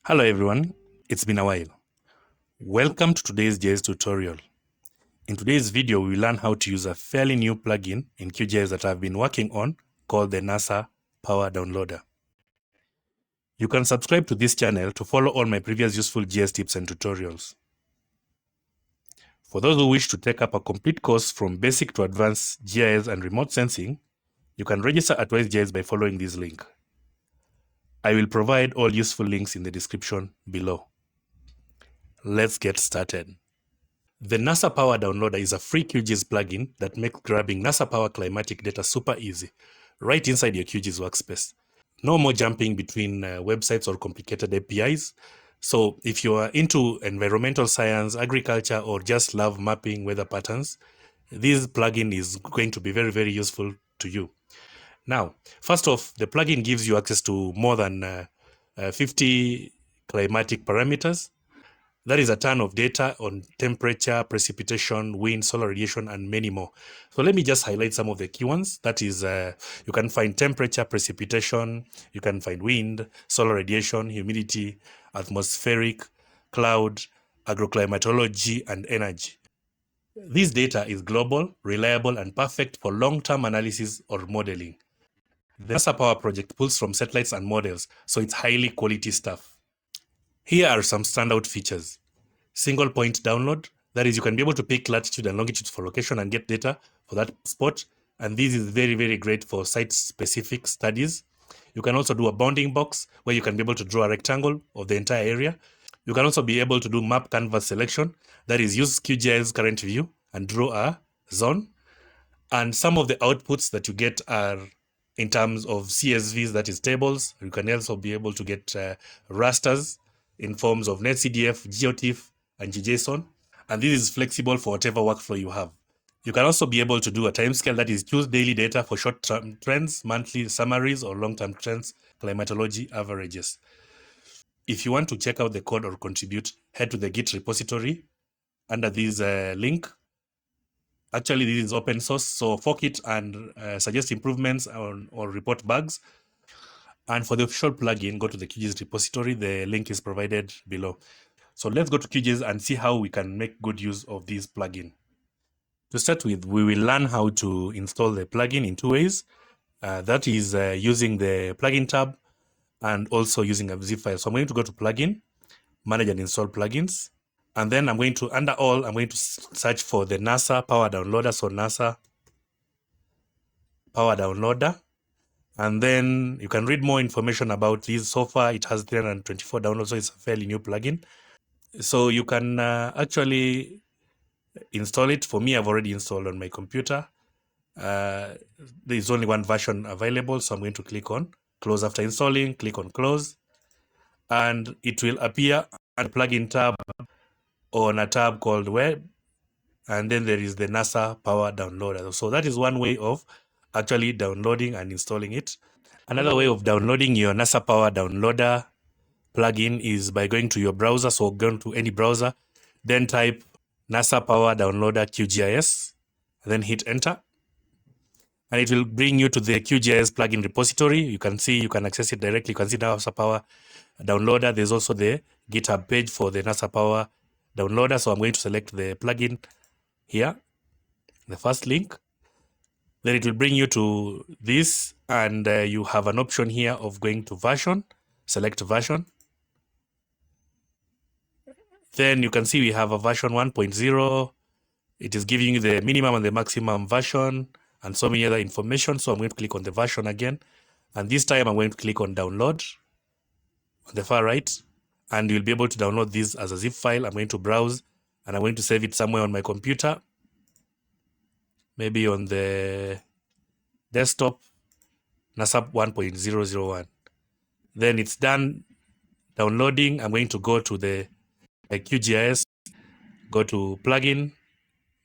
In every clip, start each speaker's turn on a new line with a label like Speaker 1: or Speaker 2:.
Speaker 1: Hello everyone, it's been a while. Welcome to today's GIS tutorial. In today's video, we will learn how to use a fairly new plugin in QGIS that I've been working on called the NASA Power Downloader. You can subscribe to this channel to follow all my previous useful GIS tips and tutorials. For those who wish to take up a complete course from basic to advanced GIS and remote sensing, you can register at WiseGIS by following this link. I will provide all useful links in the description below. Let's get started. The NASA Power Downloader is a free QGIS plugin that makes grabbing NASA Power climatic data super easy, right inside your QGIS workspace. No more jumping between websites or complicated APIs. So if you are into environmental science, agriculture, or just love mapping weather patterns, this plugin is going to be very, very useful to you. Now, first off, the plugin gives you access to more than 50 climatic parameters. That is a ton of data on temperature, precipitation, wind, solar radiation, and many more. So let me just highlight some of the key ones. That is, you can find temperature, precipitation, you can find wind, solar radiation, humidity, atmospheric, cloud, agroclimatology, and energy. This data is global, reliable, and perfect for long-term analysis or modeling. The NASA Power project pulls from satellites and models, so it's highly quality stuff. Here are some standout features. Single point download, that is, you can be able to pick latitude and longitude for location and get data for that spot. And this is very, very great for site-specific studies. You can also do a bounding box where you can be able to draw a rectangle of the entire area. You can also be able to do map canvas selection, that is, use QGIS current view and draw a zone. And some of the outputs that you get are in terms of CSVs, that is tables. You can also be able to get rasters in forms of NetCDF, GeoTIFF, and JSON. And this is flexible for whatever workflow you have. You can also be able to do a timescale, that is, choose daily data for short-term trends, monthly summaries, or long-term trends, climatology averages. If you want to check out the code or contribute, head to the Git repository under this link. Actually, this is open source, so fork it and suggest improvements or report bugs. And for the official plugin, go to the QGIS repository. The link is provided below. So let's go to QGIS and see how we can make good use of this plugin. To start with, we will learn how to install the plugin in two ways. That is using the plugin tab and also using a zip file. So I'm going to go to plugin, manage and install plugins. And then I'm going to, under all, I'm going to search for the NASA Power Downloader. So NASA Power Downloader. And then you can read more information about this. So far, it has 324 downloads, so it's a fairly new plugin. So you can actually install it. For me, I've already installed on my computer. There is only one version available, so I'm going to click on close after installing, click on close. And it will appear at the plugin tab on a tab called web, and then there is the NASA Power Downloader. So that is one way of actually downloading and installing it. Another way of downloading your NASA Power Downloader plugin is by going to your browser. So go to any browser, then type NASA Power Downloader QGIS, then hit enter. And it will bring you to the QGIS plugin repository. You can see, you can access it directly. You can see NASA Power Downloader. There's also the GitHub page for the NASA Power Downloader. So I'm going to select the plugin here, the first link. Then it will bring you to this, and you have an option here of going to version, select version. Then you can see we have a version 1.0. It is giving you the minimum and the maximum version and so many other information. So I'm going to click on the version again. And this time I'm going to click on download on the far right. And you'll be able to download this as a zip file. I'm going to browse and I'm going to save it somewhere on my computer. Maybe on the desktop, NASA 1.001. Then it's done downloading, I'm going to go to the QGIS, go to plugin,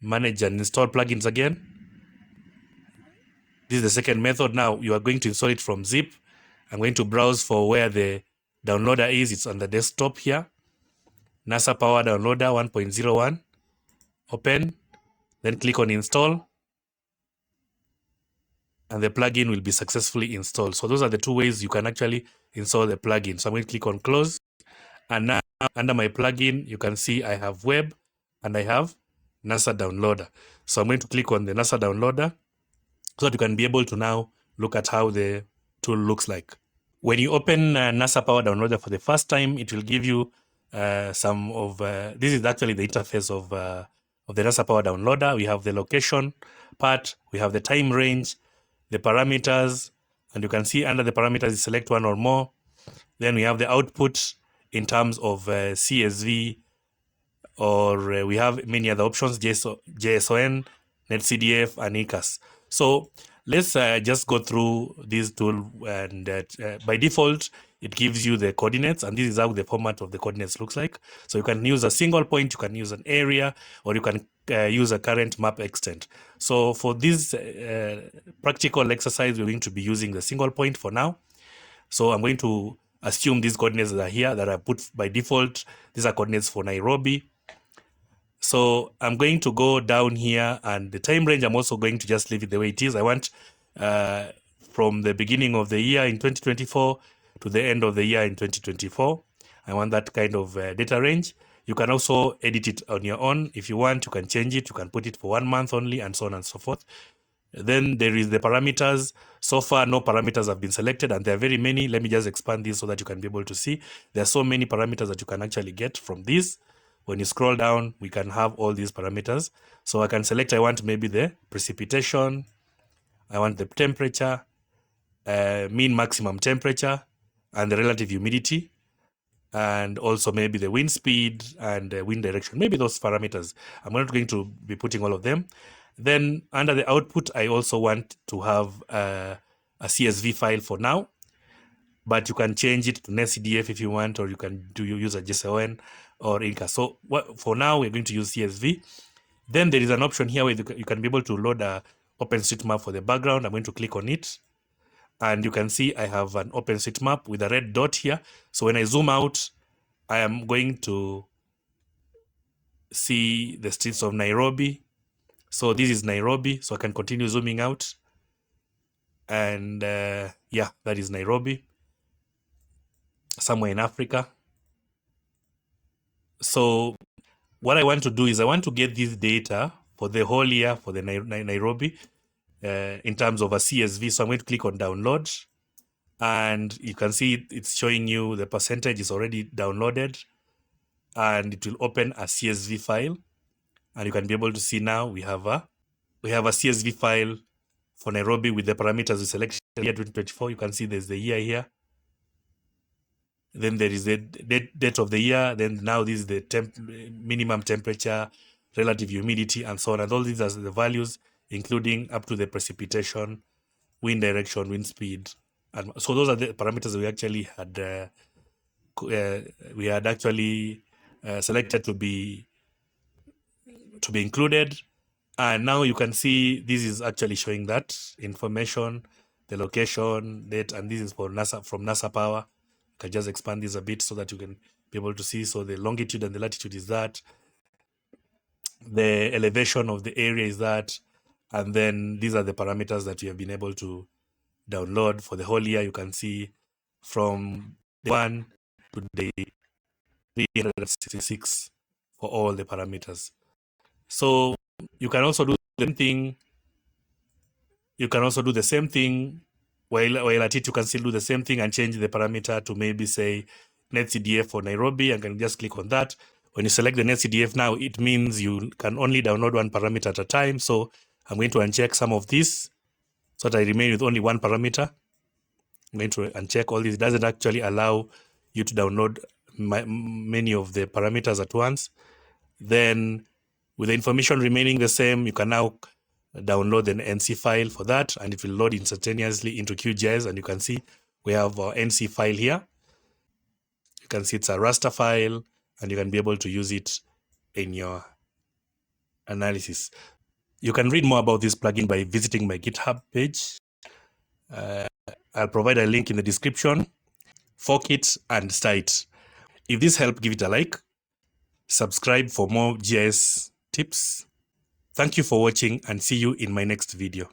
Speaker 1: manage and install plugins again. This is the second method. Now you are going to install it from zip. I'm going to browse for where the downloader is. It's on the desktop here. NASA Power Downloader 1.01. Open, then click on install, and the plugin will be successfully installed. So those are the two ways you can actually install the plugin. So I'm going to click on close, and now under my plugin, you can see I have web and I have NASA Downloader. So I'm going to click on the NASA Downloader so that you can be able to now look at how the tool looks like. When you open NASA Power Downloader for the first time, it will give you some of, this is actually the interface of the NASA Power Downloader. We have the location part, we have the time range, the parameters, and you can see under the parameters, you select one or more. Then we have the output in terms of CSV, or we have many other options, JSON, NetCDF, and ECAS. So let's just go through this tool, and by default, it gives you the coordinates, and this is how the format of the coordinates looks like. So you can use a single point, you can use an area, or you can use a current map extent. So for this practical exercise, we're going to be using the single point for now. So I'm going to assume these coordinates that are here, that are put by default. These are coordinates for Nairobi. So I'm going to go down here, and the time range, I'm also going to just leave it the way it is. I want from the beginning of the year in 2024 to the end of the year in 2024. I want that kind of data range. You can also edit it on your own. If you want, you can change it. You can put it for 1 month only, and so on and so forth. Then there is the parameters. So far, no parameters have been selected, and there are very many. Let me just expand this so that you can be able to see. There are so many parameters that you can actually get from this. When you scroll down, we can have all these parameters. So I can select, I want maybe the precipitation, I want the temperature, mean maximum temperature, and the relative humidity, and also maybe the wind speed and wind direction, maybe those parameters. I'm not going to be putting all of them. Then under the output, I also want to have a CSV file for now, but you can change it to NetCDF if you want, or you can use a JSON or ECAS. So for now, we're going to use CSV. Then there is an option here where you can be able to load a OpenStreetMap for the background. I'm going to click on it, and you can see I have an OpenStreetMap with a red dot here. So when I zoom out, I am going to see the streets of Nairobi. So this is Nairobi, so I can continue zooming out. And yeah, that is Nairobi, somewhere in Africa. So what I want to do is I want to get this data for the whole year for the Nairobi in terms of a CSV. So I'm going to click on download, and you can see it's showing you the percentage is already downloaded, and it will open a CSV file. And you can be able to see now we have a CSV file for Nairobi with the parameters we selected year 2024. You can see there's the year here. Then there is the date of the year. Then now this is the minimum temperature, relative humidity, and so on. And all these are the values, including up to the precipitation, wind direction, wind speed. And so those are the parameters that we actually had selected to be included. And now you can see this is actually showing that information, the location, date, and this is for NASA, from NASA Power. I can just expand this a bit so that you can be able to see. So the longitude and the latitude is that. The elevation of the area is that. And then these are the parameters that we have been able to download for the whole year. You can see from day 1 to day 366 for all the parameters. So you can also do the same thing. You can also do the same thing while at it. You can still do the same thing and change the parameter to maybe say NetCDF for Nairobi. I can just click on that. When you select the NetCDF now, it means you can only download one parameter at a time. So I'm going to uncheck some of this so that I remain with only one parameter. I'm going to uncheck all this. It doesn't actually allow you to download many of the parameters at once. Then with the information remaining the same, you can now download an NC file for that, and it will load instantaneously into QGIS. And you can see we have our NC file here. You can see it's a raster file, and you can be able to use it in your analysis. You can read more about this plugin by visiting my GitHub page. I'll provide a link in the description. Fork it and start it. If this helped, give it a like. Subscribe for more GIS tips. Thank you for watching, and see you in my next video.